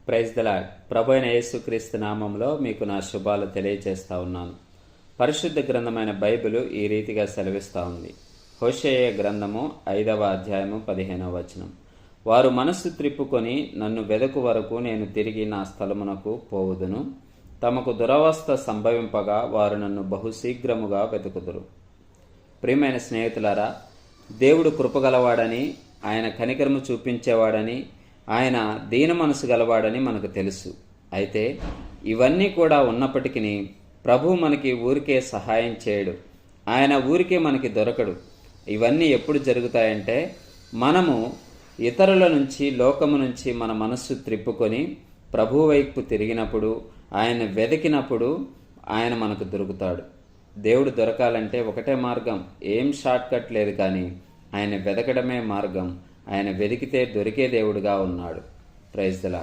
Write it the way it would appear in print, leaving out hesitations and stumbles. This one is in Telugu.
Praise the lord. ప్రభు అయిన యేసుక్రీస్తు నామంలో మీకు నా శుభాలు తెలియజేస్తా ఉన్నాను. పరిశుద్ధ గ్రంథమైన బైబిలు ఈ రీతిగా సెలవిస్తూ ఉంది. హోషేయ గ్రంథము 5వ అధ్యాయము 15వ వచనం. వారు మనస్సు త్రిప్పుకొని నన్ను వెదకు వరకు నేను తిరిగి నా స్థలమునకు పోవుదును. తమకు దురవస్థ సంభవింపగా వారు నన్ను బహుశీఘ్రముగా వెతుకుదురు. ప్రియమైన స్నేహితులారా, దేవుడు కృపగలవాడని, ఆయన కనికరము చూపించేవాడని, ఆయన దీన మనసు గలవాడని మనకు తెలుసు. అయితే ఇవన్నీ కూడా ఉన్నప్పటికీ ప్రభు మనకి ఊరికే సహాయం చేయడు. ఆయన ఊరికే మనకి దొరకడు. ఇవన్నీ ఎప్పుడు జరుగుతాయంటే మనము ఇతరుల నుంచి, లోకము నుంచి మన మనస్సు త్రిప్పుకొని ప్రభు వైపు తిరిగినప్పుడు, ఆయన వెతికినప్పుడు ఆయన మనకు దొరుకుతాడు. దేవుడు దొరకాలంటే ఒకటే మార్గం, ఏం షార్ట్ కట్ లేదు, కానీ ఆయన వెతకడమే మార్గం. ఆయన వెతికితే దొరికే దేవుడుగా ఉన్నాడు. Praise the lord.